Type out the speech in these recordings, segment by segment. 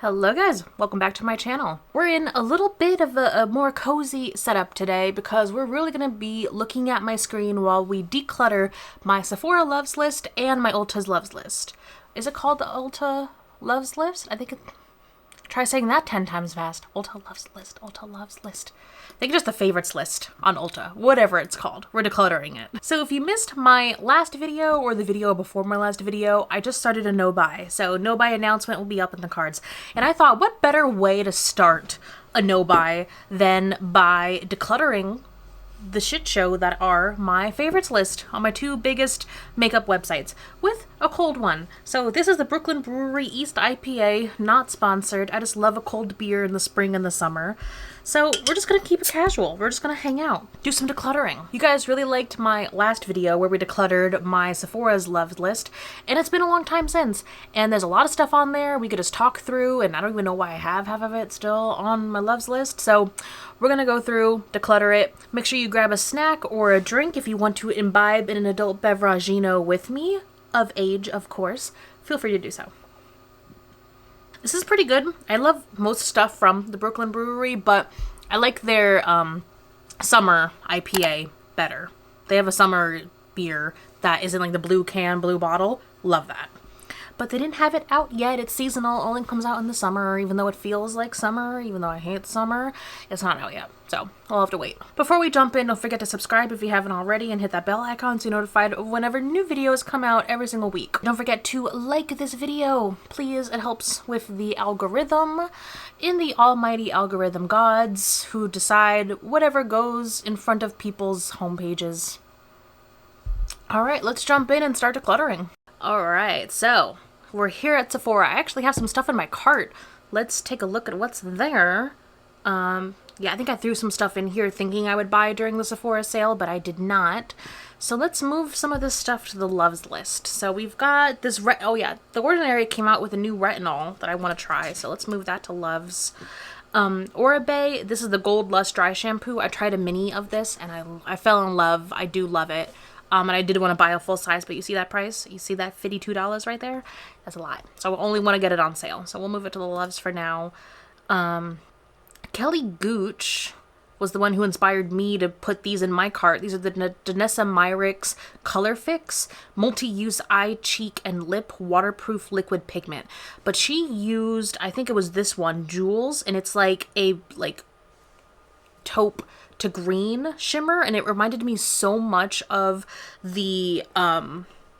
Hello guys, welcome back to my channel. We're in a little bit of a more cozy setup today because we're really going to be looking at my screen while we declutter my Sephora loves list and my Ulta's loves list. Is it called the Ulta loves list? Try saying that 10 times fast. Ulta loves list, Ulta loves list. I think just the favorites list on Ulta, whatever it's called. We're decluttering it. So if you missed my last video or the video before my last video, I just started a no buy. So no buy announcement will be up in the cards. And I thought, what better way to start a no buy than by decluttering the shit show that are my favorites list on my two biggest makeup websites with a cold one. So this is the Brooklyn Brewery East IPA, not sponsored. I just love a cold beer in the spring and the summer. So we're just gonna keep it casual. We're just gonna hang out, do some decluttering. You guys really liked my last video where we decluttered my Sephora's loves list, and it's been a long time since. And there's a lot of stuff on there we could just talk through, and I don't even know why I have half of it still on my loves list. So we're gonna go through, declutter it. Make sure you grab a snack or a drink if you want to imbibe in an adult beveragino with me, of age, of course. Feel free to do so. This is pretty good. I love most stuff from the Brooklyn Brewery, but I like their summer IPA better. They have a summer beer that is in like the blue can, blue bottle. Love that. But they didn't have it out yet. It's seasonal. It only comes out in the summer, even though it feels like summer, even though I hate summer. It's not out yet, so I'll have to wait. Before we jump in, don't forget to subscribe if you haven't already and hit that bell icon so you're notified of whenever new videos come out every single week. Don't forget to like this video, please. It helps with the algorithm in the almighty algorithm gods who decide whatever goes in front of people's homepages. All right, let's jump in and start decluttering. Alright, so we're here at Sephora. I actually have some stuff in my cart. Let's take a look at what's there. Yeah, I think I threw some stuff in here thinking I would buy during the Sephora sale, but I did not. So let's move some of this stuff to the loves list. So we've got this, oh yeah, The Ordinary came out with a new retinol that I want to try, so let's move that to loves. Oribe, this is the Gold Lust Dry Shampoo. I tried a mini of this and I fell in love. I do love it. And I did want to buy a full size, but you see that price? You see that $52 right there? That's a lot. So I only want to get it on sale. So we'll move it to the loves for now. Kelly Gooch was the one who inspired me to put these in my cart. These are the Danessa Myricks Color Fix Multi-Use Eye, Cheek, and Lip Waterproof Liquid Pigment. But she used, I think it was this one, Jewels, and it's like a taupe to green shimmer, and it reminded me so much of the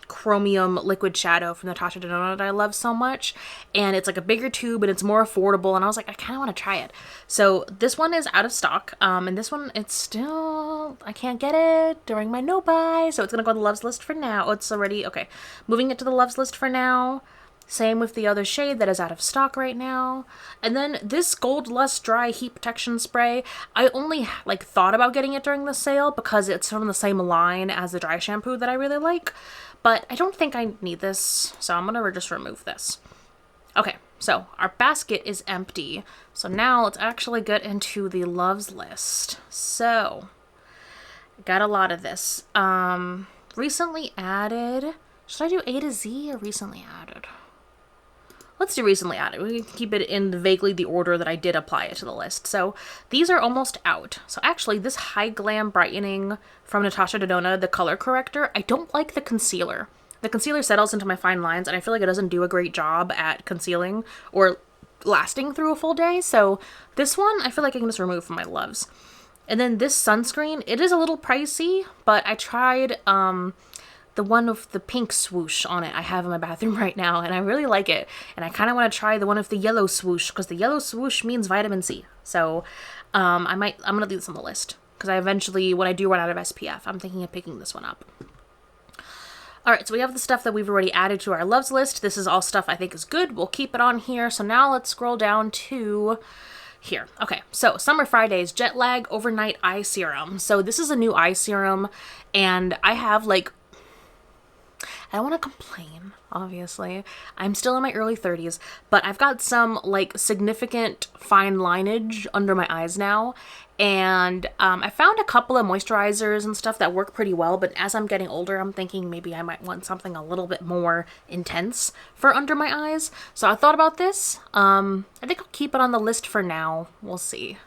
chromium liquid shadow from Natasha Denona that I love so much. And it's like a bigger tube and it's more affordable, and I was like, I kind of want to try it. So this one is out of stock, and this one, it's still, I can't get it during my no buy, so it's gonna go on the loves list for now. Oh, it's already okay, moving it to the loves list for now. Same with the other shade that is out of stock right now. And then this Gold Lust Dry Heat Protection Spray, I only thought about getting it during the sale because it's from the same line as the dry shampoo that I really like. But I don't think I need this, so I'm gonna just remove this. Okay, so our basket is empty. So now let's actually get into the loves list. So, got a lot of this. Recently added, should I do A to Z or recently added? Let's do recently added. We can keep it in vaguely the order that I did apply it to the list. So these are almost out. So actually this High Glam Brightening from Natasha Denona, the color corrector, I don't like the concealer. The concealer settles into my fine lines and I feel like it doesn't do a great job at concealing or lasting through a full day. So this one I feel like I can just remove from my loves. And then this sunscreen, it is a little pricey, but I tried the one with the pink swoosh on it I have in my bathroom right now, and I really like it. And I kind of want to try the one with the yellow swoosh, because the yellow swoosh means vitamin C. So I'm going to leave this on the list, because I eventually, when I do run out of SPF, I'm thinking of picking this one up. Alright, so we have the stuff that we've already added to our loves list. This is all stuff I think is good. We'll keep it on here. So now let's scroll down to here. Okay, so Summer Fridays Jet Lag Overnight Eye Serum. So this is a new eye serum, and I have I don't want to complain obviously. I'm still in my early 30s, but I've got some like significant fine lineage under my eyes now. And I found a couple of moisturizers and stuff that work pretty well, but as I'm getting older, I'm thinking maybe I might want something a little bit more intense for under my eyes. So I thought about this. I think I'll keep it on the list for now. We'll see.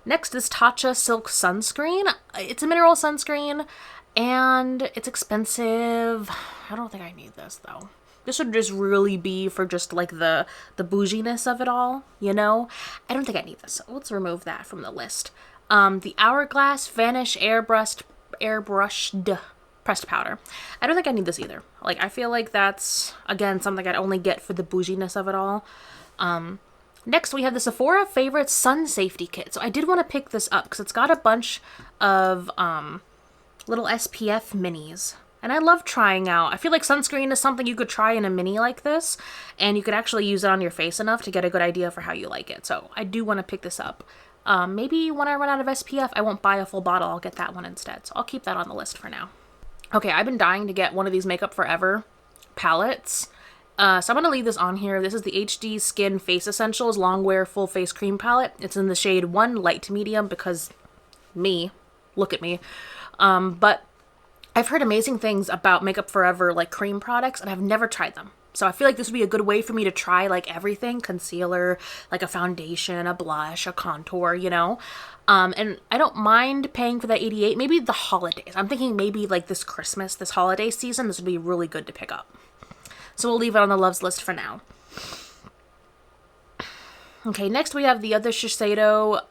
Next is Tatcha Silk Sunscreen. It's a mineral sunscreen and it's expensive. I don't think I need this though. This would just really be for just like the bouginess of it all, you know? I don't think I need this. So let's remove that from the list. The Hourglass Vanish Airbrushed Pressed Powder. I don't think I need this either. Like, I feel like that's, again, something I'd only get for the bouginess of it all. Next, we have the Sephora Favorite Sun Safety Kit. So I did want to pick this up because it's got a bunch of little SPF minis. And I love trying out. I feel like sunscreen is something you could try in a mini like this, and you could actually use it on your face enough to get a good idea for how you like it. So I do want to pick this up. Maybe when I run out of SPF, I won't buy a full bottle. I'll get that one instead. So I'll keep that on the list for now. Okay, I've been dying to get one of these Makeup Forever palettes. So I'm going to leave this on here. This is the HD Skin Face Essentials Long Wear Full Face Cream Palette. It's in the shade 1 light to medium because me, look at me. But I've heard amazing things about Makeup Forever like cream products, and I've never tried them. So I feel like this would be a good way for me to try like everything, concealer, like a foundation, a blush, a contour, you know? And I don't mind paying for that $88, maybe the holidays. I'm thinking maybe like this Christmas, this holiday season, this would be really good to pick up. So we'll leave it on the loves list for now. Okay, next we have the other Shiseido,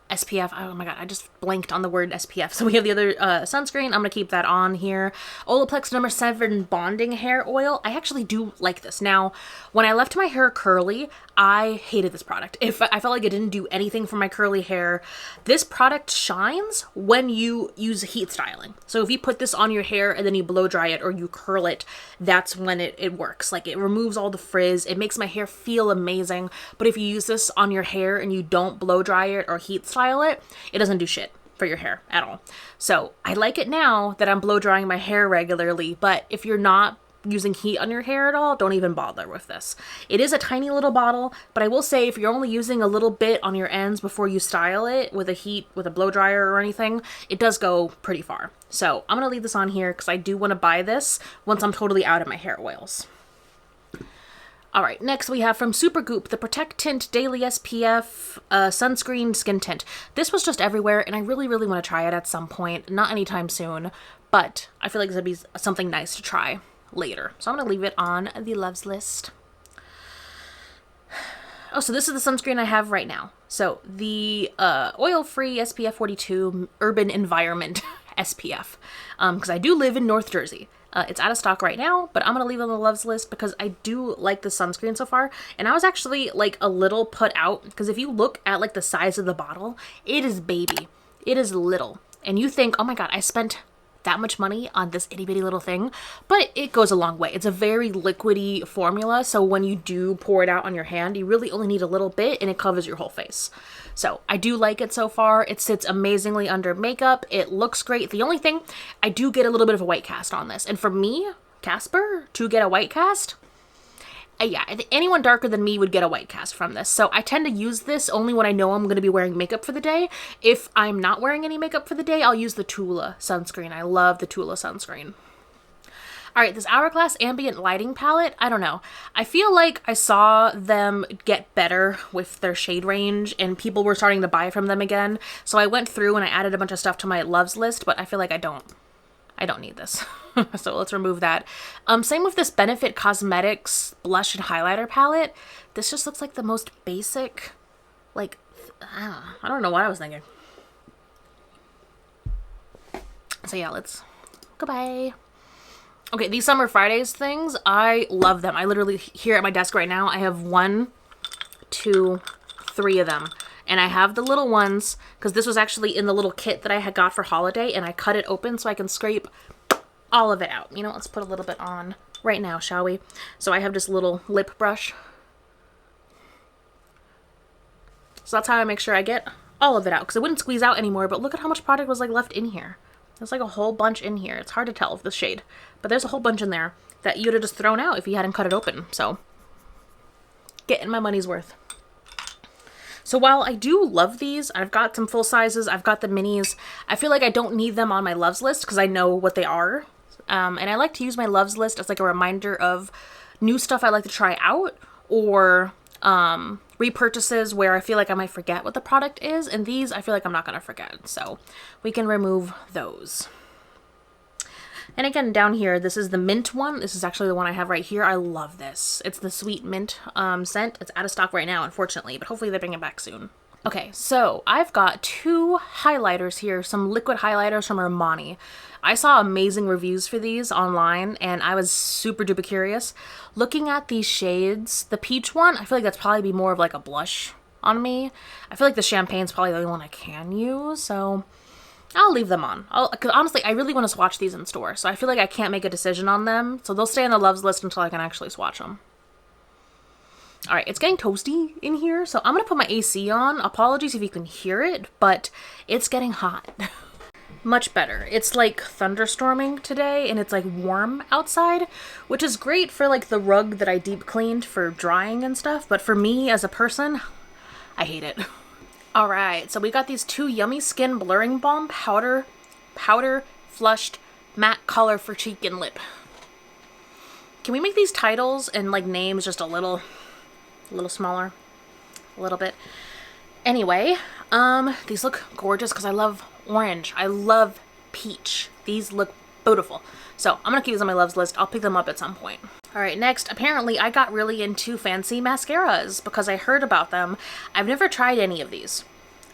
SPF. Oh my god, I just blanked on the word SPF. So we have the other sunscreen. I'm going to keep that on here. Olaplex number 7 Bonding Hair Oil. I actually do like this. Now, when I left my hair curly, I hated this product. I felt like it didn't do anything for my curly hair. This product shines when you use heat styling. So if you put this on your hair and then you blow dry it or you curl it, that's when it works. Like, it removes all the frizz. It makes my hair feel amazing. But if you use this on your hair and you don't blow dry it or heat style it, it doesn't do shit for your hair at all. So I like it now that I'm blow drying my hair regularly, but if you're not using heat on your hair at all, don't even bother with this. It is a tiny little bottle, but I will say if you're only using a little bit on your ends before you style it with a blow dryer or anything, it does go pretty far. So I'm gonna leave this on here because I do want to buy this once I'm totally out of my hair oils. Alright, next we have from Supergoop, the Protect Tint Daily SPF Sunscreen Skin Tint. This was just everywhere, and I really, really want to try it at some point. Not anytime soon, but I feel like this would be something nice to try later. So I'm going to leave it on the loves list. Oh, so this is the sunscreen I have right now. So the oil-free SPF 42 Urban Environment SPF, because I do live in North Jersey. It's out of stock right now, but I'm going to leave it on the loves list because I do like the sunscreen so far. And I was actually like a little put out because if you look at like the size of the bottle, it is baby. It is little. And you think, oh my God, I spent that much money on this itty bitty little thing, but it goes a long way. It's a very liquidy formula, so when you do pour it out on your hand, you really only need a little bit and it covers your whole face. So I do like it so far. It sits amazingly under makeup. It looks great. The only thing, I do get a little bit of a white cast on this, and for me, Casper, to get a white cast, yeah, I think anyone darker than me would get a white cast from this. So I tend to use this only when I know I'm going to be wearing makeup for the day. If I'm not wearing any makeup for the day, I'll use the Tula sunscreen. I love the Tula sunscreen. All right, this Hourglass Ambient Lighting Palette, I don't know. I feel like I saw them get better with their shade range and people were starting to buy from them again. So I went through and I added a bunch of stuff to my loves list, but I feel like I don't need this. So let's remove that. Same with this Benefit Cosmetics blush and highlighter palette. This just looks like the most basic, like, I don't know what I was thinking. So yeah, let's, goodbye. Okay, these Summer Fridays things, I love them. I literally, here at my desk right now, I have 1, 2, 3 of them. And I have the little ones, because this was actually in the little kit that I had got for holiday, and I cut it open so I can scrape all of it out. You know, let's put a little bit on right now, shall we? So I have this little lip brush. So that's how I make sure I get all of it out, because it wouldn't squeeze out anymore, but look at how much product was like left in here. There's like a whole bunch in here. It's hard to tell with the shade, but there's a whole bunch in there that you'd have just thrown out if you hadn't cut it open. So getting my money's worth. So while I do love these, I've got some full sizes, I've got the minis. I feel like I don't need them on my loves list because I know what they are. And I like to use my loves list as like a reminder of new stuff I like to try out, or repurchases where I feel like I might forget what the product is. And these I feel like I'm not going to forget. So we can remove those. And again, down here, this is the mint one. This is actually the one I have right here. I love this. It's the sweet mint scent. It's out of stock right now, unfortunately, but hopefully they bring it back soon. Okay, so I've got 2 highlighters here, some liquid highlighters from Armani. I saw amazing reviews for these online, and I was super duper curious. Looking at these shades, the peach one, I feel like that's probably be more of like a blush on me. I feel like the champagne's probably the only one I can use, so I'll leave them on. Because honestly, I really want to swatch these in store, so I feel like I can't make a decision on them. So they'll stay on the loves list until I can actually swatch them. All right, it's getting toasty in here, so I'm going to put my AC on. Apologies if you can hear it, but it's getting hot. Much better. It's like thunderstorming today, and it's like warm outside, which is great for like the rug that I deep cleaned for drying and stuff, but for me as a person, I hate it. All right, so we got these 2 Yummy Skin Blurring Balm powder flushed matte color for cheek and lip. Can we make these titles and like names just a little smaller? A little bit. Anyway, these look gorgeous because I love orange. I love peach. These look beautiful. So I'm going to keep these on my loves list. I'll pick them up at some point. All right, next, apparently I got really into fancy mascaras because I heard about them. I've never tried any of these.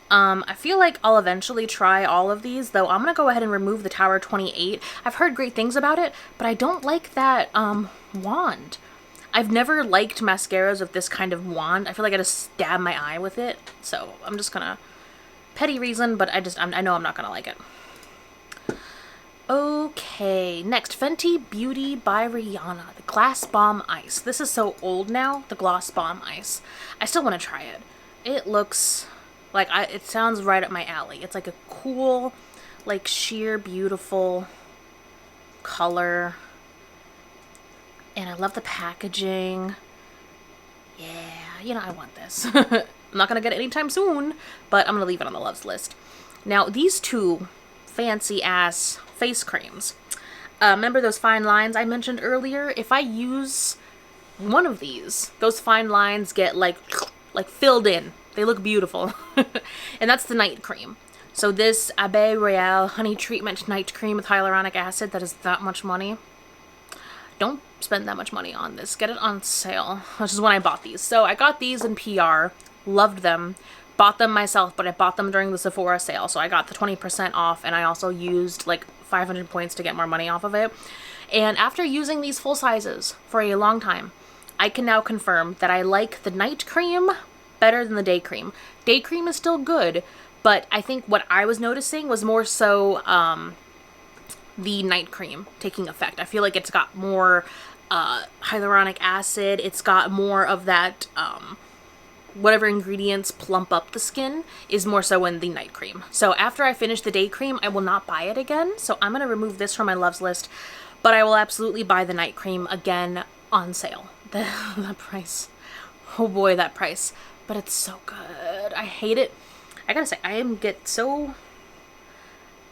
I feel like I'll eventually try all of these, though I'm going to go ahead and remove the Tower 28. I've heard great things about it, but I don't like that wand. I've never liked mascaras with this kind of wand. I feel like I just stab my eye with it. So I'm just going to, petty reason, but I know I'm not going to like it. Okay, next, Fenty Beauty by Rihanna, the Glass Bomb Ice. This is so old now, the Gloss Bomb Ice. I still want to try it. It looks like, it sounds right up my alley. It's like a cool, like sheer, beautiful color. And I love the packaging. Yeah, you know, I want this. I'm not going to get it anytime soon, but I'm going to leave it on the loves list. Now, these 2 fancy ass face creams. Remember those fine lines I mentioned earlier? If I use one of these, those fine lines get like filled in. They look beautiful. And that's the night cream. So this Abbé Royale Honey Treatment Night Cream with hyaluronic acid, that is that much money. Don't spend that much money on this. Get it on sale, which is when I bought these. So I got these in PR, loved them. Bought them myself, but I bought them during the Sephora sale, so I got the 20% off, and I also used like 500 points to get more money off of it. And after using these full sizes for a long time, I can now confirm that I like the night cream better than the day cream. Day cream is still good, but I think what I was noticing was more so the night cream taking effect. I feel like it's got more hyaluronic acid. It's got more of that whatever ingredients plump up the skin is more so in the night cream. So after I finish the day cream, I will not buy it again. So I'm going to remove this from my loves list, but I will absolutely buy the night cream again on sale. The price. Oh boy, that price. But it's so good. I hate it. I gotta say, get so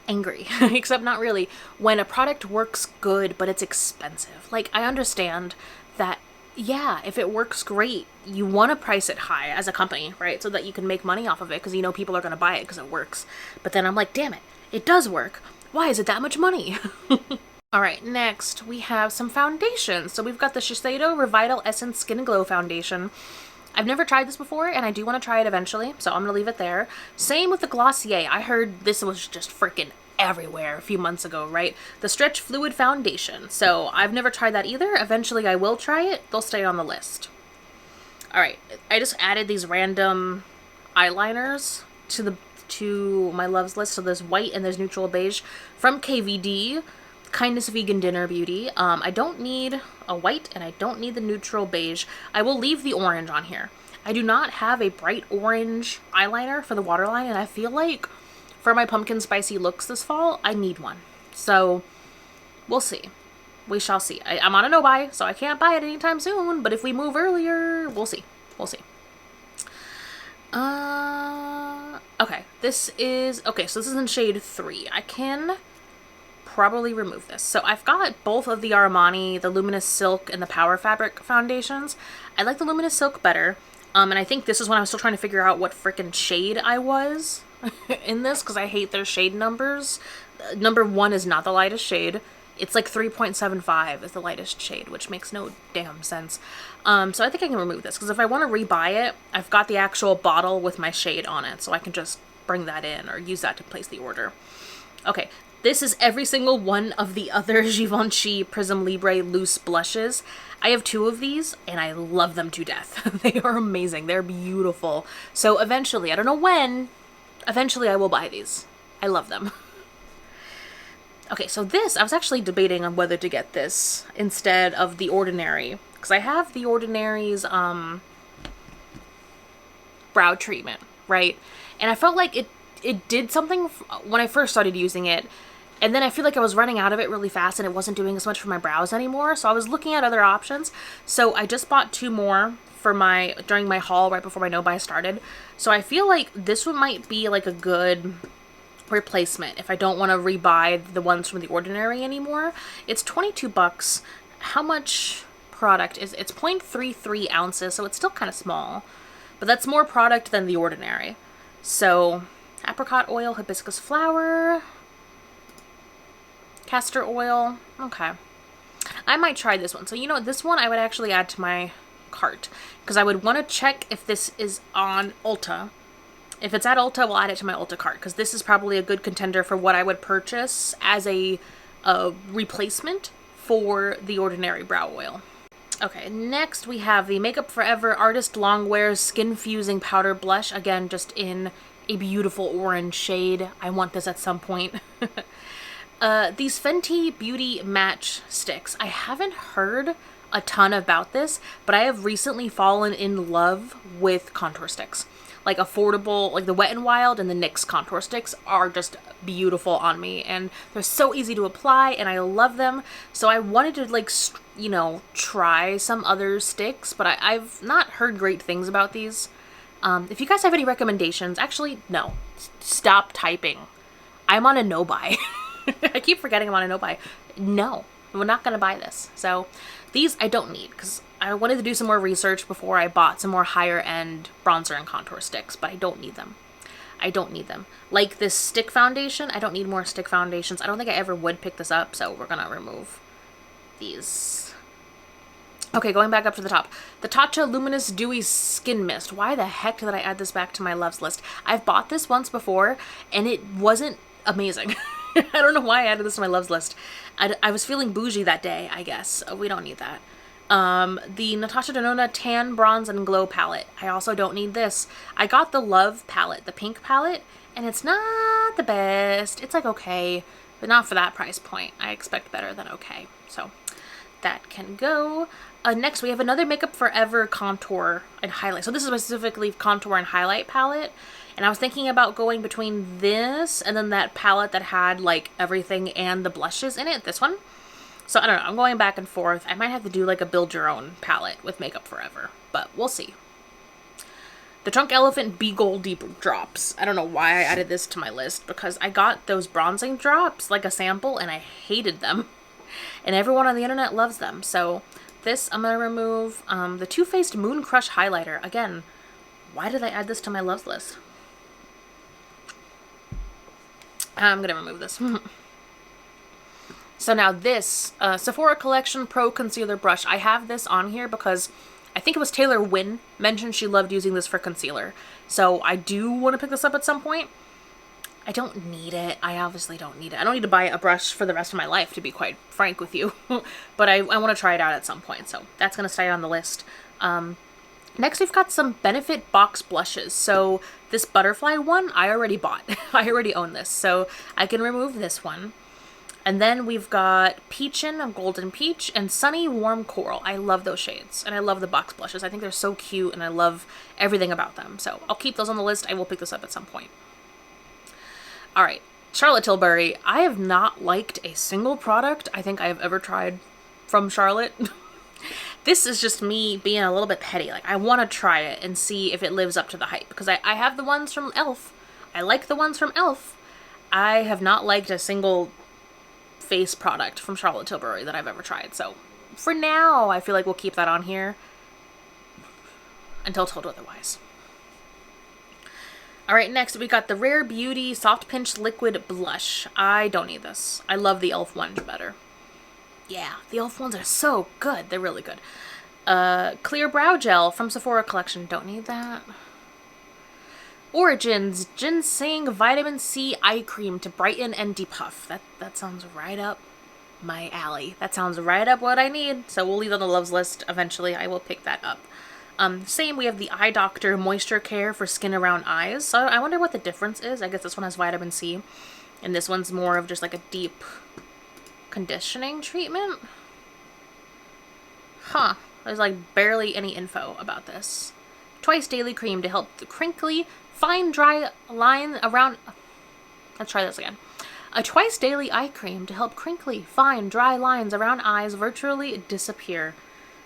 angry, except not really, when a product works good, but it's expensive. Like, I understand that, yeah, if it works great, you want to price it high as a company, right? So that you can make money off of it because you know people are going to buy it because it works. But then I'm like, damn it, it does work. Why is it that much money? All right, next we have some foundations. So we've got the Shiseido Revital Essence Skin Glow Foundation. I've never tried this before, and I do want to try it eventually, so I'm going to leave it there. Same with the Glossier. I heard this was just freaking everywhere a few months ago, right? The Stretch Fluid Foundation. So I've never tried that either. Eventually I will try it. They'll stay on the list. All right, I just added these random eyeliners to my loves list. So there's white and there's neutral beige from KVD, Kindness Vegan Dinner Beauty. I don't need a white and I don't need the neutral beige. I will leave the orange on here. I do not have a bright orange eyeliner for the waterline, and I feel like for my pumpkin spicy looks this fall, I need one. So we'll see. We shall see. I'm on a no-buy, so I can't buy it anytime soon, but if we move earlier, we'll see. We'll see. Okay, so this is in shade 3. I can probably remove this. So I've got both of the Armani, the Luminous Silk and the Power Fabric foundations. I like the Luminous Silk better. And I think this is when I was still trying to figure out what frickin' shade I was in this, because I hate their shade numbers. Number 1 is not the lightest shade. It's like 3.75 is the lightest shade, which makes no damn sense. So I think I can remove this, because if I want to rebuy it, I've got the actual bottle with my shade on it, so I can just bring that in or use that to place the order. Okay, this is every single one of the other Givenchy Prism Libre loose blushes. I have 2 of these, and I love them to death. They are amazing. They're beautiful. So eventually, I don't know when, eventually I will buy these. I love them. Okay, so this, I was actually debating on whether to get this instead of the Ordinary, because I have the Ordinary's brow treatment, right? And I felt like it did something when I first started using it, and then I feel like I was running out of it really fast and it wasn't doing as much for my brows anymore, so I was looking at other options. So I just bought 2 more for during my haul right before my no-buy started. So I feel like this one might be like a good replacement if I don't want to rebuy the ones from the Ordinary anymore. It's 22 bucks. How much product is it's 0.33 ounces, so it's still kind of small, but that's more product than the Ordinary. So apricot oil, hibiscus flower, castor oil. Okay, I might try this one. So you know, this one I would actually add to my cart, because I would want to check if this is on Ulta. If it's at Ulta, we'll add it to my Ulta cart, because this is probably a good contender for what I would purchase as a replacement for the Ordinary brow oil. Okay, next we have the Makeup Forever Artist Longwear Skin Fusing Powder Blush. Again, just in a beautiful orange shade. I want this at some point. These Fenty Beauty Match Sticks. I haven't heard a ton about this, but I have recently fallen in love with contour sticks. Like affordable, like the Wet n Wild and the NYX contour sticks are just beautiful on me, and they're so easy to apply, and I love them. So I wanted to, like, you know, try some other sticks, but I've not heard great things about these. If you guys have any recommendations, actually, no, stop typing. I'm on a no-buy. I keep forgetting I'm on a no-buy. No, we're not gonna buy this. So these I don't need, because I wanted to do some more research before I bought some more higher end bronzer and contour sticks, but I don't need them. I don't need them. Like this stick foundation, I don't need more stick foundations. I don't think I ever would pick this up, so we're gonna remove these. Okay, going back up to the top. The Tatcha Luminous Dewy Skin Mist. Why the heck did I add this back to my loves list? I've bought this once before, and it wasn't amazing. I don't know why I added this to my loves list. I was feeling bougie that day, I guess. We don't need that. The Natasha Denona Tan, Bronze, and Glow palette. I also don't need this. I got the Love palette, the pink palette, and it's not the best. It's like okay, but not for that price point. I expect better than okay. So that can go. Next, we have another Makeup Forever contour and highlight. So this is specifically contour and highlight palette. And I was thinking about going between this and then that palette that had like everything and the blushes in it. This one. So I don't know. I'm going back and forth. I might have to do like a build your own palette with Makeup Forever, but we'll see. The Trunk Elephant Be Gold Deep Drops. I don't know why I added this to my list, because I got those bronzing drops, like a sample, and I hated them. And everyone on the internet loves them. So this I'm going to remove. The Too Faced Moon Crush Highlighter. Again, why did I add this to my loves list? I'm going to remove this. So now this Sephora Collection Pro Concealer Brush. I have this on here because I think it was Taylor Wynn mentioned she loved using this for concealer. So I do want to pick this up at some point. I don't need it. I obviously don't need it. I don't need to buy a brush for the rest of my life, to be quite frank with you. But I want to try it out at some point. So that's going to stay on the list. Next, we've got some Benefit Box blushes. So this butterfly one, I already bought. I already own this. So I can remove this one. And then we've got Peachin', Golden Peach, and Sunny Warm Coral. I love those shades, and I love the box blushes. I think they're so cute, and I love everything about them. So I'll keep those on the list. I will pick this up at some point. All right, Charlotte Tilbury. I have not liked a single product I think I have ever tried from Charlotte. This is just me being a little bit petty. Like, I want to try it and see if it lives up to the hype. Because I have the ones from e.l.f. I like the ones from e.l.f. I have not liked a single face product from Charlotte Tilbury that I've ever tried. So, for now, I feel like we'll keep that on here until told otherwise. Alright, next we got the Rare Beauty Soft Pinch Liquid Blush. I don't need this. I love the e.l.f. ones better. Yeah, the e.l.f. ones are so good. They're really good. Clear Brow Gel from Sephora Collection. Don't need that. Origins Ginseng Vitamin C Eye Cream to brighten and depuff. That sounds right up my alley. That sounds right up what I need. So we'll leave it on the loves list. Eventually, I will pick that up. Same, we have the Eye Doctor Moisture Care for skin around eyes. So I wonder what the difference is. I guess this one has vitamin C, and this one's more of just like a deep conditioning treatment. Huh. There's like barely any info about this. Twice Daily Cream to help the crinkly, fine, dry line around... Let's try this again. A twice daily eye cream to help crinkly, fine, dry lines around eyes virtually disappear.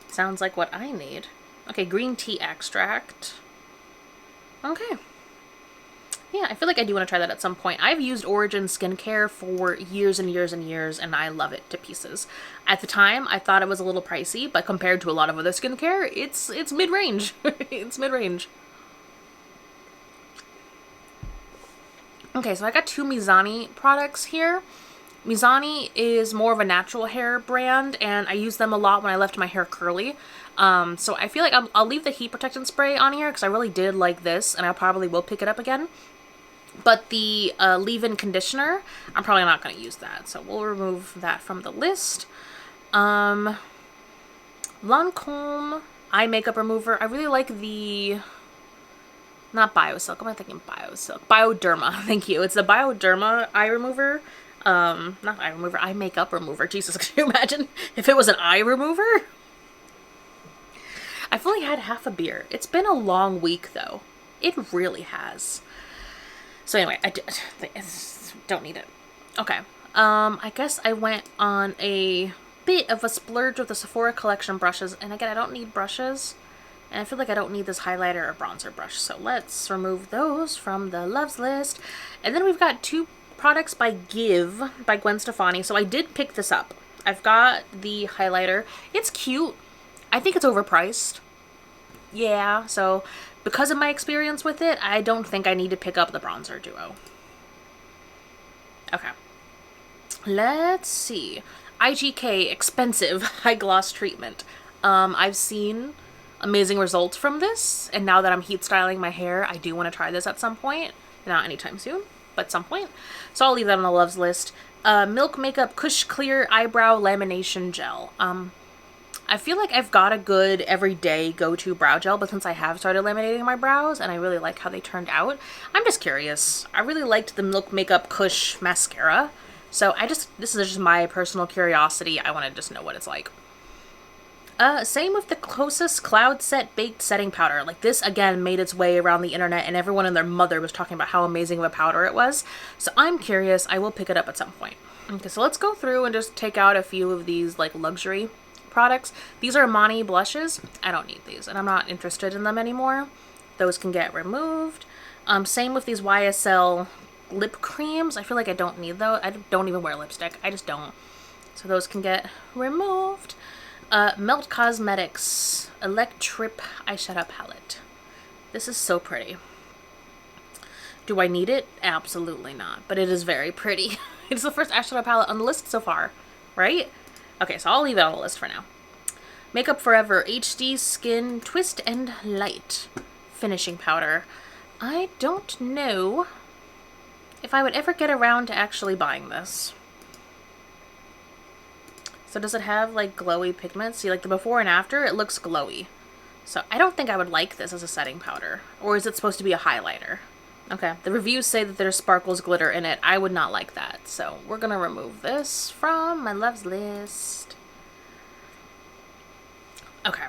Sounds like what I need. Okay, green tea extract. Okay. Yeah, I feel like I do want to try that at some point. I've used Origin skincare for years and years and years, and I love it to pieces. At the time, I thought it was a little pricey, but compared to a lot of other skincare, it's mid-range. It's mid-range. Okay, so I got two Mizani products here. Mizani is more of a natural hair brand, and I use them a lot when I left my hair curly. So I feel like I'll leave the heat protectant spray on here because I really did like this, and I probably will pick it up again. But the leave-in conditioner, I'm probably not going to use that, so we'll remove that from the list. Lancome eye makeup remover. I really like the... Not Biosilk. Am I thinking Biosilk? Bioderma. Thank you. It's the Bioderma eye remover. Not eye remover, eye makeup remover. Jesus, can you imagine if it was an eye remover? I've only had half a beer. It's been a long week, though. It really has. So anyway, I don't need it. Okay. I guess I went on a bit of a splurge with the Sephora Collection brushes. And again, I don't need brushes. And I feel like I don't need this highlighter or bronzer brush. So let's remove those from the loves list. And then we've got two products by Give by Gwen Stefani. So I did pick this up. I've got the highlighter. It's cute. I think it's overpriced. Yeah, so because of my experience with it, I don't think I need to pick up the bronzer duo. Okay. Let's see. IGK Expensive High Gloss Treatment. I've seen amazing results from this, and now that I'm heat styling my hair, I do want to try this at some point. Not anytime soon, but some point. So I'll leave that on the loves list. Milk Makeup Cush Clear Eyebrow Lamination Gel. I feel like I've got a good everyday go-to brow gel, but since I have started laminating my brows and I really like how they turned out, I'm just curious. I really liked the Milk Makeup Cush Mascara, so this is just my personal curiosity. I want to just know what it's like. Same with the Closest Cloud Set Baked Setting Powder. Like, this, again, made its way around the internet, and everyone and their mother was talking about how amazing of a powder it was. So I'm curious. I will pick it up at some point. Okay, so let's go through and just take out a few of these, like, luxury products. These are Amani blushes. I don't need these, and I'm not interested in them anymore. Those can get removed. Same with these YSL lip creams. I feel like I don't need those. I don't even wear lipstick. I just don't. So those can get removed. Melt Cosmetics Electrip Eyeshadow Palette. This is so pretty. Do I need it? Absolutely not, but it is very pretty. It's the first eyeshadow palette on the list so far, right? Okay, so I'll leave it on the list for now. Makeup Forever HD Skin Twist and Light Finishing Powder. I don't know if I would ever get around to actually buying this. So does it have like glowy pigments? See, like the before and after, it looks glowy. So I don't think I would like this as a setting powder. Or is it supposed to be a highlighter? Okay, the reviews say that there's sparkles glitter in it. I would not like that. So we're gonna remove this from my loves list. Okay,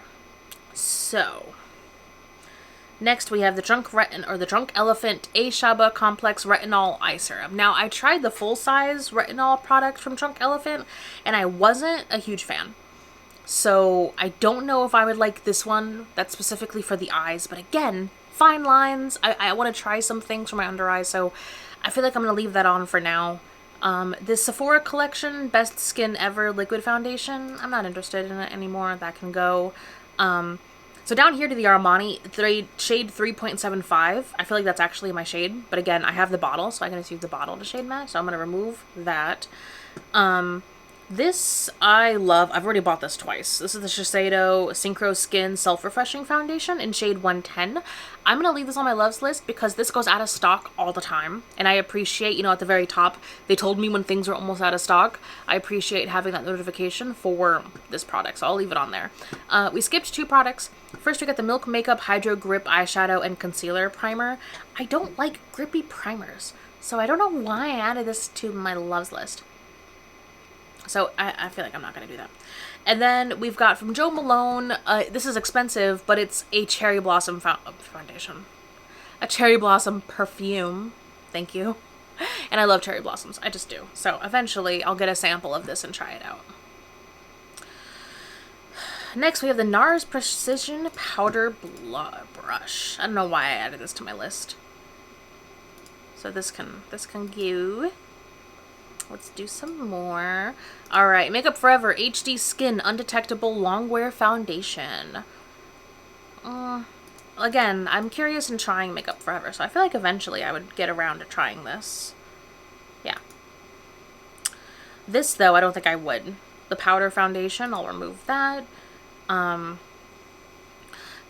so Next, we have the Drunk Elephant A Shaba Complex Retinol Eye Serum. Now, I tried the full-size retinol product from Drunk Elephant, and I wasn't a huge fan. So, I don't know if I would like this one that's specifically for the eyes, but again, fine lines. I want to try some things for my under eyes, so I feel like I'm going to leave that on for now. This Sephora collection, Best Skin Ever Liquid Foundation, I'm not interested in it anymore. That can go. So down here to the Armani shade 3.75. I feel like that's actually my shade, but again, I have the bottle, so I can just use the bottle to shade match, so I'm going to remove that. This I love. I've already bought this twice. This is the Shiseido Synchro Skin Self-Refreshing Foundation in shade 110. I'm going to leave this on my loves list because this goes out of stock all the time. And I appreciate, you know, at the very top, they told me when things were almost out of stock. I appreciate having that notification for this product, so I'll leave it on there. We skipped 2 products. First, we got the Milk Makeup Hydro Grip Eyeshadow and Concealer Primer. I don't like grippy primers, so I don't know why I added this to my loves list. So I feel like I'm not going to do that. And then we've got from Jo Malone, this is expensive, but it's a Cherry Blossom foundation. A Cherry Blossom perfume. Thank you. And I love cherry blossoms. I just do. So eventually I'll get a sample of this and try it out. Next we have the NARS Precision Powder Brush. I don't know why I added this to my list. So this can go. Let's do some more. Alright, Makeup Forever HD Skin Undetectable Longwear Foundation. Again, I'm curious in trying Makeup Forever, so I feel like eventually I would get around to trying this. Yeah. This, though, I don't think I would. The powder foundation, I'll remove that.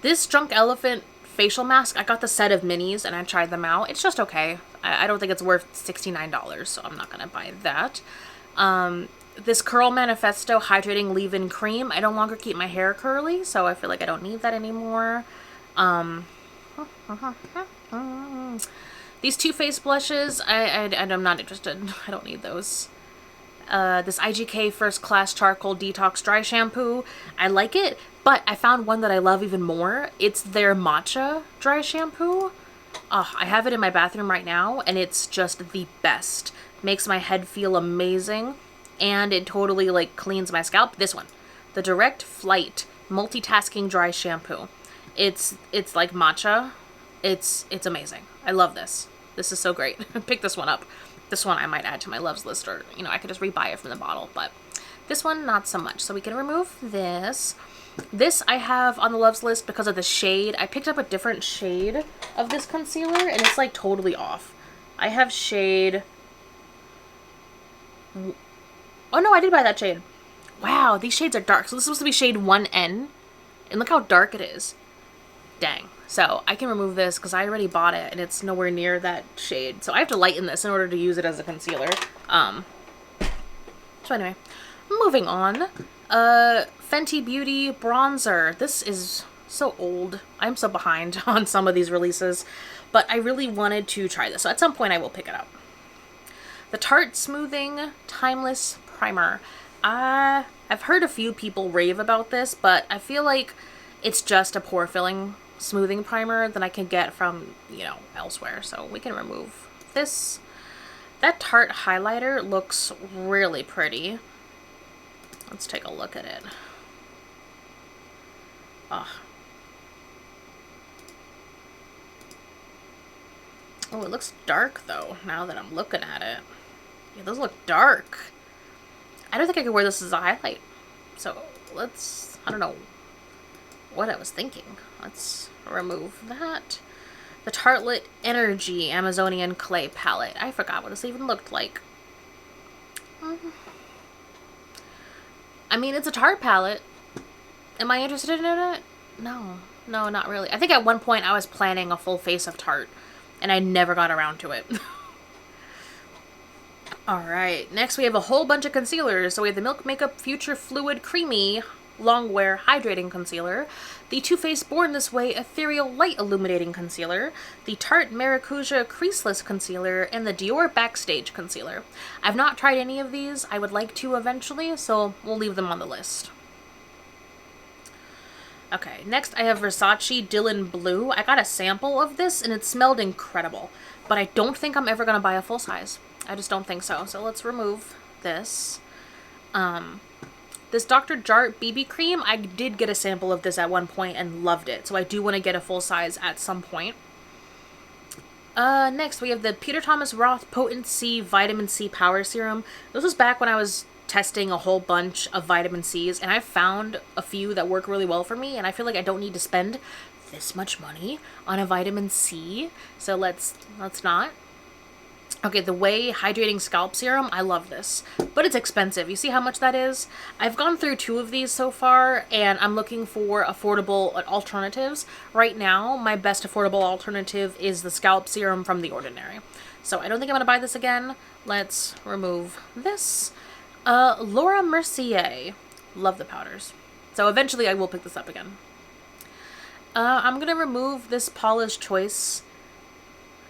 This Drunk Elephant facial mask, I got the set of minis and I tried them out. It's just okay. I don't think it's worth $69, so I'm not going to buy that. This Curl Manifesto Hydrating Leave-In Cream, I no longer keep my hair curly, so I feel like I don't need that anymore. These 2 face blushes, I'm not interested. I don't need those. This IGK First Class Charcoal Detox Dry Shampoo, I like it, but I found one that I love even more. It's their Matcha Dry Shampoo. I have it in my bathroom right now, and it's just the best. Makes my head feel amazing, and it totally, like, cleans my scalp. This one, the Direct Flight Multitasking Dry Shampoo. It's like matcha. It's amazing. I love this. This is so great. Pick this one up. This one I might add to my loves list, or, you know, I could just rebuy it from the bottle, but this one, not so much. So we can remove this. This I have on the loves list because of the shade. I picked up a different shade of this concealer, and it's, like, totally off. I have shade... Oh, no, I did buy that shade. Wow, these shades are dark. So this is supposed to be shade 1N, and look how dark it is. Dang. So I can remove this because I already bought it and it's nowhere near that shade. So I have to lighten this in order to use it as a concealer. So anyway, moving on. Fenty Beauty Bronzer. This is so old. I'm so behind on some of these releases, but I really wanted to try this. So at some point I will pick it up. The Tarte Smoothing Timeless Primer. I've heard a few people rave about this, but I feel like it's just a pore filling smoothing primer that I can get from, you know, elsewhere. So we can remove this. That Tarte highlighter looks really pretty. Let's take a look at it. Oh, it looks dark though, now that I'm looking at it. Yeah, those look dark. I don't think I could wear this as a highlight. So let's, I don't know what I was thinking. Let's remove that. The Tartelette Energy Amazonian Clay Palette. I forgot what this even looked like. I mean, it's a Tarte palette. Am I interested in it? No, not really. I think at one point I was planning a full face of Tarte, and I never got around to it. Alright, next we have a whole bunch of concealers. So we have the Milk Makeup Future Fluid Creamy Longwear Hydrating Concealer, the Too Faced Born This Way Ethereal Light Illuminating Concealer, the Tarte Maracuja Creaseless Concealer, and the Dior Backstage Concealer. I've not tried any of these. I would like to eventually, so we'll leave them on the list. Okay, next I have Versace Dylan Blue. I got a sample of this and it smelled incredible, but I don't think I'm ever gonna buy a full size. I just don't think so. So let's remove this. This Dr. Jart BB cream, I did get a sample of this at one point and loved it. So I do want to get a full size at some point. Next we have the Peter Thomas Roth Potent C Vitamin C Power Serum. This was back when I was testing a whole bunch of vitamin C's, and I found a few that work really well for me, and I feel like I don't need to spend this much money on a vitamin C. So let's not. Okay, the Way Hydrating Scalp Serum. I love this, but it's expensive. You see how much that is? I've gone through 2 of these so far, and I'm looking for affordable alternatives. Right now, my best affordable alternative is the Scalp Serum from The Ordinary. So I don't think I'm going to buy this again. Let's remove this. Laura Mercier. Love the powders. So eventually I will pick this up again. I'm going to remove this Paula's Choice,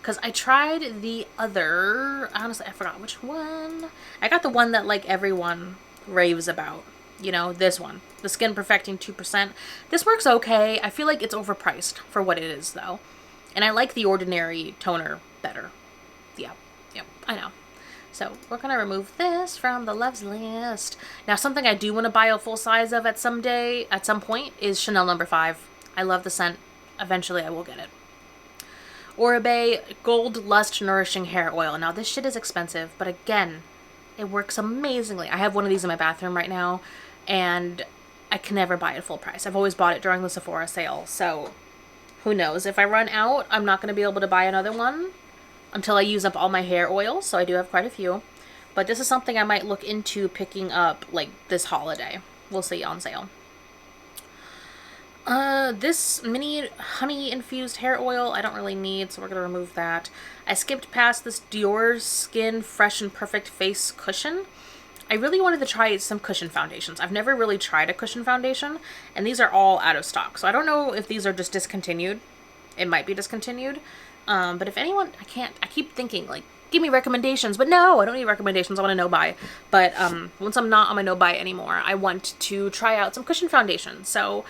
because I tried the other, honestly, I forgot which one. I got the one that like everyone raves about. You know, this one. The Skin Perfecting 2%. This works okay. I feel like it's overpriced for what it is, though. And I like the Ordinary toner better. Yeah, I know. So we're going to remove this from the loves list. Now, something I do want to buy a full size of at some point, is Chanel No. 5. I love the scent. Eventually, I will get it. Oribe Gold Lust Nourishing Hair Oil. Now, this shit is expensive, but again, it works amazingly. I have one of these in my bathroom right now, and I can never buy it full price. I've always bought it during the Sephora sale, so who knows? If I run out, I'm not going to be able to buy another one until I use up all my hair oils, so I do have quite a few. But this is something I might look into picking up, like, this holiday. We'll see on sale. This mini honey infused hair oil I don't really need, so we're gonna remove that. I skipped past this Dior Skin Fresh and Perfect Face Cushion. I really wanted to try some cushion foundations. I've never really tried a cushion foundation, and these are all out of stock. So I don't know if these are just discontinued. It might be discontinued. But if anyone, I keep thinking, like, give me recommendations, but no, I don't need recommendations. I want to no buy. But once I'm not on my no buy anymore, I want to try out some cushion foundation. So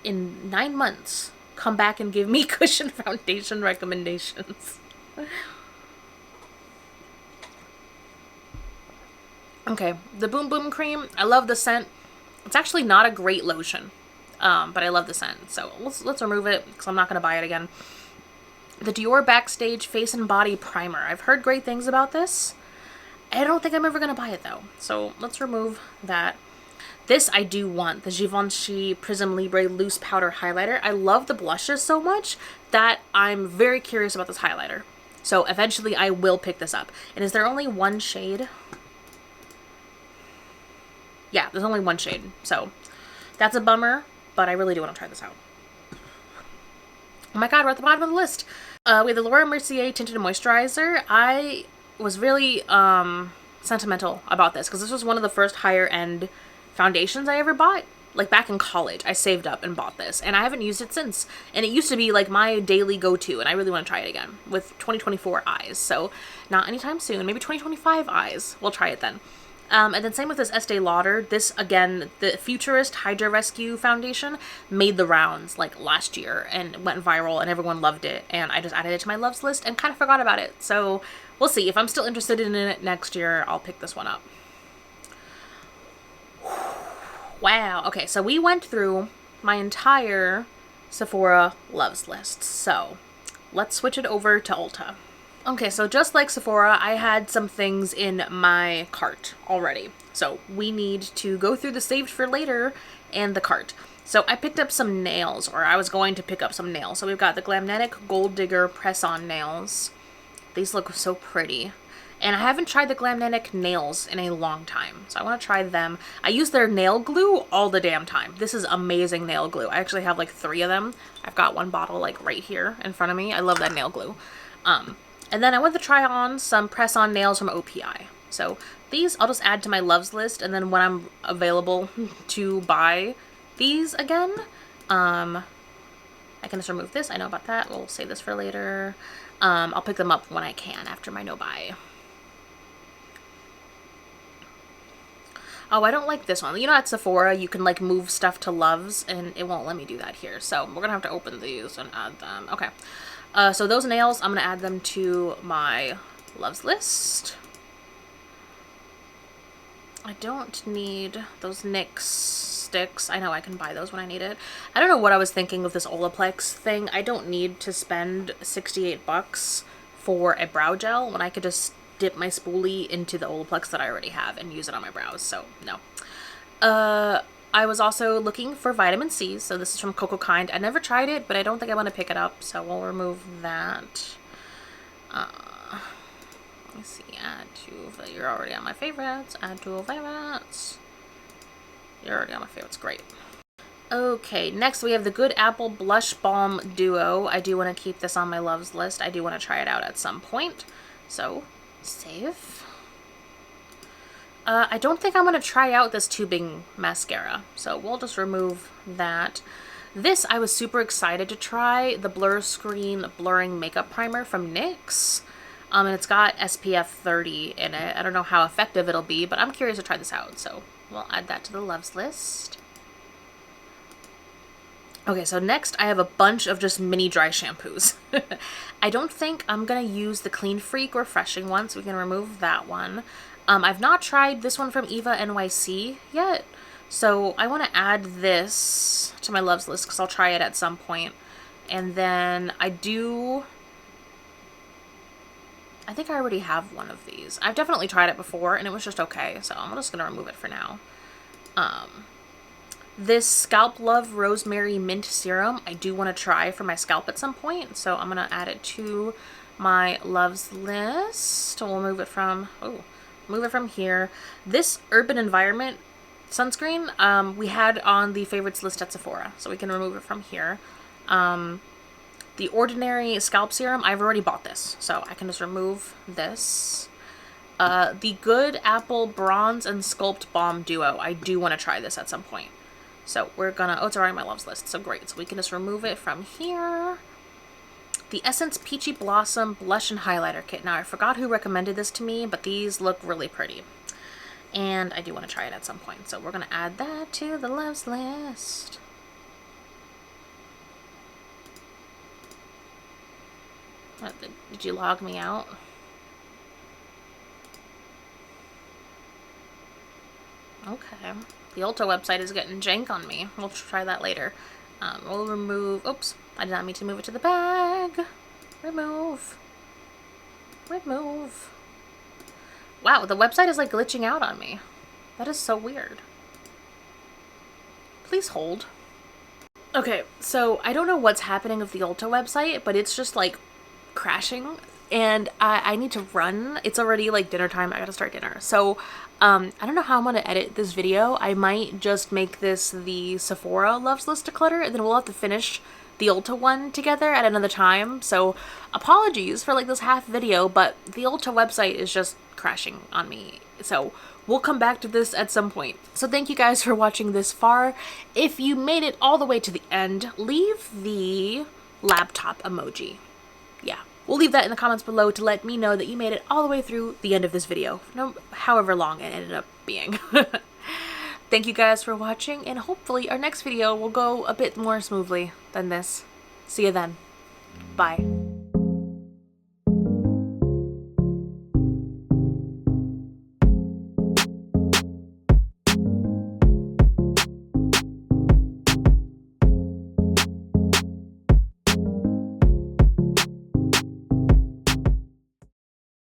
in 9 months, come back and give me cushion foundation recommendations. Okay, the Boom Boom Cream. I love the scent. It's actually not a great lotion, but I love the scent. So let's remove it because I'm not going to buy it again. The Dior Backstage Face and Body Primer. I've heard great things about this. I don't think I'm ever going to buy it though. So let's remove that. This I do want, the Givenchy Prism Libre Loose Powder Highlighter. I love the blushes so much that I'm very curious about this highlighter. So eventually I will pick this up. And is there only one shade? Yeah, there's only one shade. So that's a bummer, but I really do want to try this out. Oh my god, we're at the bottom of the list. We have the Laura Mercier Tinted Moisturizer. I was really sentimental about this because this was one of the first higher end foundations I ever bought. Like back in college, I saved up and bought this, and I haven't used it since. And it used to be like my daily go-to, and I really want to try it again with 2024 eyes. So not anytime soon, maybe 2025 eyes. We'll try it then. And then same with this Estee Lauder. This, again, the Futurist Hydra Rescue Foundation made the rounds like last year and went viral and everyone loved it. And I just added it to my loves list and kind of forgot about it. So we'll see. If I'm still interested in it next year, I'll pick this one up. Wow. Okay, so we went through my entire Sephora loves list. So let's switch it over to Ulta. Okay, so just like Sephora, I had some things in my cart already. So we need to go through the saved for later and the cart. So I picked up some nails, or I was going to pick up some nails. So we've got the Glamnetic Gold Digger press-on nails. These look so pretty. And I haven't tried the Glamnetic nails in a long time, so I want to try them. I use their nail glue all the damn time. This is amazing nail glue. I actually have like 3 of them. I've got one bottle like right here in front of me. I love that nail glue. And then I went to try on some press-on nails from OPI. So these I'll just add to my loves list, and then when I'm available to buy these again, I can just remove this. I know about that. We'll save this for later. I'll pick them up when I can after my no buy. Oh, I don't like this one. You know, at Sephora, you can like move stuff to loves, and it won't let me do that here. So we're gonna have to open these and add them. Okay. So those nails, I'm gonna add them to my loves list. I don't need those NYX sticks. I know I can buy those when I need it. I don't know what I was thinking of this Olaplex thing. I don't need to spend 68 bucks for a brow gel when I could just dip my spoolie into the Olaplex that I already have and use it on my brows, so no. I was also looking for vitamin C, so this is from Coco Kind. I never tried it, but I don't think I want to pick it up, so we'll remove that. Let me see, add to, you're already on my favorites, add to favorites. You're already on my favorites, great. Okay, next we have the Good Apple Blush Balm Duo. I do want to keep this on my loves list. I do want to try it out at some point, so save. I don't think I'm going to try out this tubing mascara, so we'll just remove that. This, I was super excited to try, the Blur Screen Blurring Makeup Primer from NYX. And it's got SPF 30 in it. I don't know how effective it'll be, but I'm curious to try this out, so we'll add that to the loves list. Okay, so next I have a bunch of just mini dry shampoos. I don't think I'm going to use the Clean Freak Refreshing one, so we can remove that one. I've not tried this one from Eva NYC yet, so I want to add this to my loves list because I'll try it at some point. And then I think I already have one of these. I've definitely tried it before and it was just okay, so I'm just going to remove it for now. This Scalp Love Rosemary Mint Serum, I do want to try for my scalp at some point, so I'm going to add it to my loves list. We'll move it from, here. This Urban Environment sunscreen, we had on the favorites list at Sephora, so we can remove it from here. The Ordinary Scalp Serum, I've already bought this, so I can just remove this. The Good Apple Bronze and Sculpt Balm Duo, I do want to try this at some point. So we're gonna, it's already on my loves list, so great. So we can just remove it from here. The Essence Peachy Blossom Blush and Highlighter Kit. Now, I forgot who recommended this to me, but these look really pretty. And I do want to try it at some point, so we're gonna add that to the loves list. What, did you log me out? Okay. The Ulta website is getting jank on me. We'll try that later. We'll remove... Oops. I did not mean to move it to the bag. Remove. Remove. Wow, the website is like glitching out on me. That is so weird. Please hold. Okay, so I don't know what's happening with the Ulta website, but it's just like crashing. And I need to run. It's already like dinner time. I gotta start dinner. So I don't know how I'm gonna edit this video. I might just make this the Sephora loves list declutter, and then we'll have to finish the Ulta one together at another time. So apologies for like this half video, but the Ulta website is just crashing on me. So we'll come back to this at some point. So thank you guys for watching this far. If you made it all the way to the end, leave the laptop emoji. Yeah. We'll leave that in the comments below to let me know that you made it all the way through the end of this video, however long it ended up being. Thank you guys for watching, and hopefully our next video will go a bit more smoothly than this. See you then. Bye.